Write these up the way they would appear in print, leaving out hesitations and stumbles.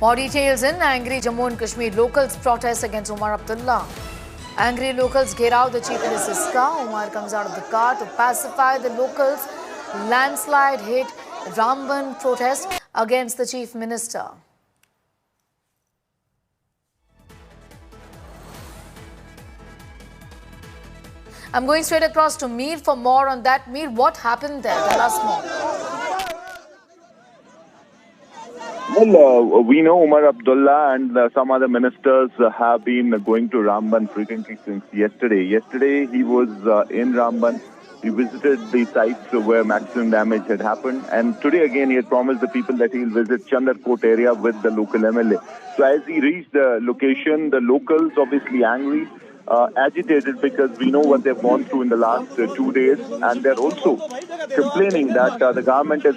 More details in angry Jammu and Kashmir locals protest against Omar Abdullah. Angry locals get out the chief minister's car. Omar comes out of the car to pacify the locals. Landslide hit Ramban protest against the chief minister. I'm going straight across to Mir for more on that. Mir, what happened there? Tell us more. Well, we know Omar Abdullah and some other ministers have been going to Ramban frequently since yesterday. Yesterday, he was in Ramban. He visited the sites where maximum damage had happened. And today again, he had promised the people that he will visit Chandarkot area with the local MLA. So as he reached the location, the locals obviously angry, agitated because we know what they've gone through in the last 2 days. And they're also complaining that the government is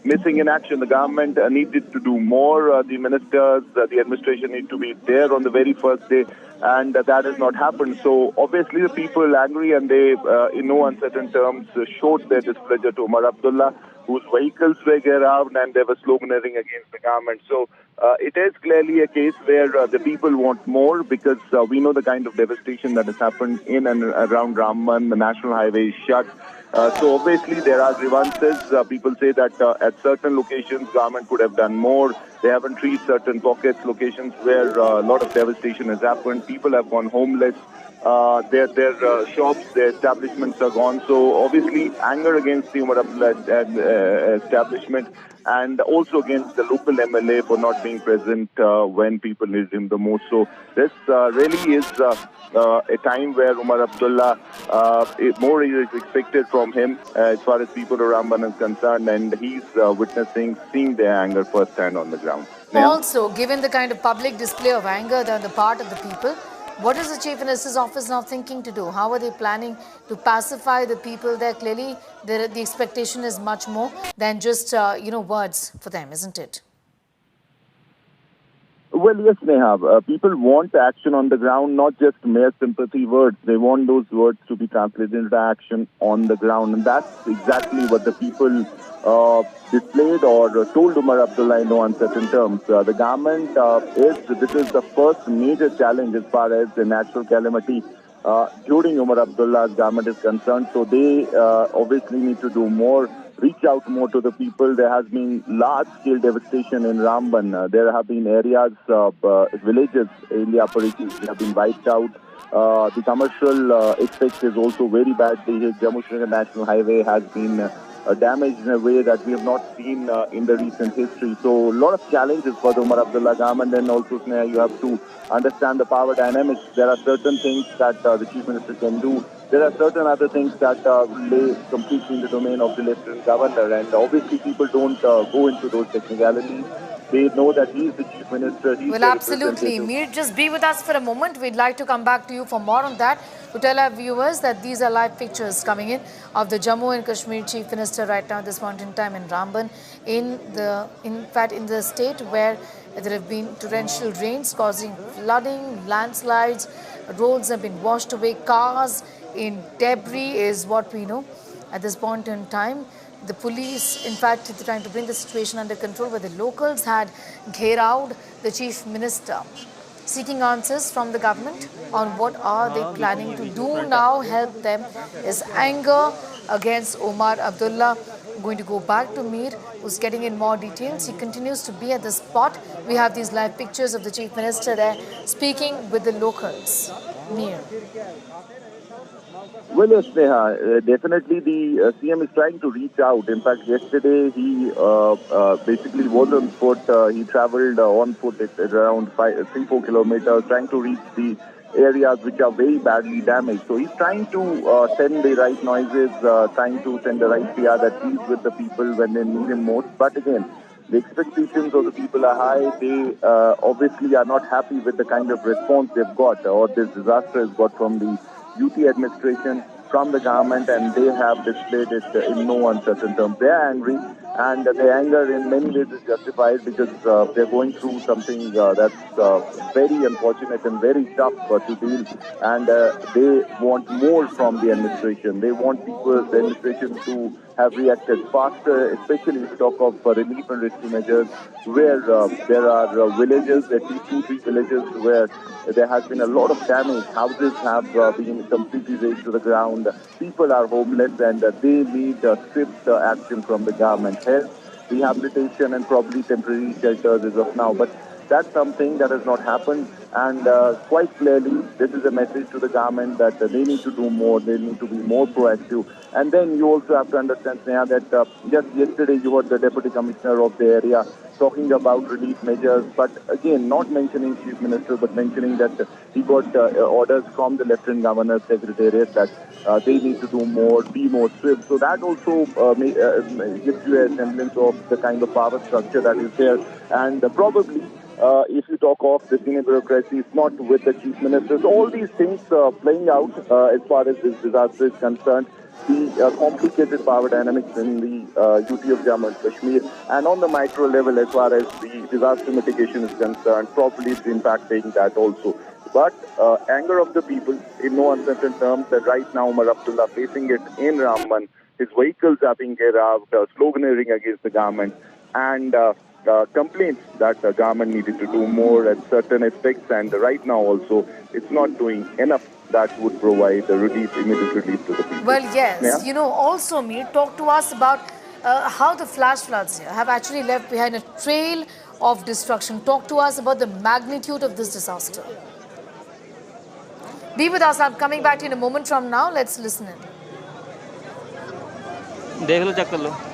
missing in action. The government needed to do more. The ministers, the administration need to be there on the very first day, and that has not happened. So obviously the people are angry, and they, in no uncertain terms, showed their displeasure to Omar Abdullah, whose vehicles were around, and they were sloganeering against the government. So it is clearly a case where the people want more, because we know the kind of devastation that has happened in and around Ramban. The national highway is shut. So obviously there are grievances. People say that at certain locations government could have done more. They haven't reached certain pockets, locations where a lot of devastation has happened. People have gone homeless. Their shops, their establishments are gone. So obviously anger against the Umar Abdullah establishment, and also against the local MLA for not being present when people need him the most. So this really is a time where Omar Abdullah, more is expected from him as far as people of Ramban is concerned, and he's seeing their anger firsthand on the ground. Also, given the kind of public display of anger on the part of the people, what is the Chief Minister's office now thinking to do? How are they planning to pacify the people there? Clearly, the expectation is much more than just, words for them, isn't it? Well, yes, Neha. People want action on the ground, not just mere sympathy words. They want those words to be translated into action on the ground. And that's exactly what the people displayed or told Omar Abdullah in no uncertain terms. The government this is the first major challenge as far as the natural calamity during Omar Abdullah's government is concerned. So they obviously need to do more, reach out more to the people. There has been large-scale devastation in Ramban. There have been areas, villages in the upper reaches have been wiped out. The commercial aspect is also very badly hit. Jammu National Highway has been damaged in a way that we have not seen in the recent history. So a lot of challenges for the Omar Abdullah government, and also Sneha, you have to understand the power dynamics. There are certain things that the Chief Minister can do. There are certain other things that lay completely in the domain of the Lieutenant Governor, and obviously people don't go into those technicalities. They know that he is the Chief Minister. Well, absolutely. Mir, just be with us for a moment. We'd like to come back to you for more on that. To tell our viewers that these are live pictures coming in of the Jammu and Kashmir Chief Minister right now at this point in time in Ramban, in the state where there have been torrential rains causing flooding, landslides, roads have been washed away, cars in debris is what we know at this point in time. The police, in fact, trying to bring the situation under control, where the locals had gherawed the Chief Minister, seeking answers from the government on what are they planning to do now, help them. Is anger against Omar Abdullah. I'm going to go back to Mir, who's getting in more details. He continues to be at the spot. We have these live pictures of the Chief Minister there speaking with the locals. Mir. Well, yes, Neha, definitely the CM is trying to reach out. In fact, yesterday he basically was on foot. He travelled on foot at around 3-4 kilometers, trying to reach the areas which are very badly damaged. So he's trying to send the right noises, trying to send the right PR that he's with the people when they need him most. But again, the expectations of the people are high. They obviously are not happy with the kind of response they've got, or this disaster has got from the UT administration, from the government, and they have displayed it in no uncertain terms. They are angry, and their anger in many ways is justified, because they're going through something that's very unfortunate and very tough to deal, and they want more from the administration. They want the administration to have reacted faster, especially if you talk of relief and rescue measures, where there are villages, at least 2-3 villages, where there has been a lot of damage. Houses have been completely razed to the ground. People are homeless, and they need swift action from the government. Help, rehabilitation, and probably temporary shelters as of now. But that's something that has not happened. And quite clearly, this is a message to the government that they need to do more. They need to be more proactive. And then you also have to understand, Sneha, that just yesterday you heard the Deputy Commissioner of the area talking about relief measures, but again, not mentioning Chief Minister, but mentioning that he got orders from the Lieutenant Governor's Secretariat that they need to do more, be more swift. So that also gives you a semblance of the kind of power structure that is there. And probably, if you talk of the senior bureaucracy, it's not with the Chief Ministers. All these things playing out as far as this disaster is concerned. The complicated power dynamics in the UT of Jammu and Kashmir, and on the micro level as far as the disaster mitigation is concerned, probably it's impacting that also. But anger of the people, in no uncertain terms, that right now Umar Abdullah facing it in Ramban, his vehicles are being out, sloganeering against the government, and complaints that the government needed to do more at certain aspects, and right now also it's not doing enough that would provide the relief, immediate relief to the people. Well, yes. Yeah? You know, also, Mir, talk to us about how the flash floods here have actually left behind a trail of destruction. Talk to us about the magnitude of this disaster. Be with us. I'm coming back to you in a moment from now. Let's listen in. देख लो, check कर लो.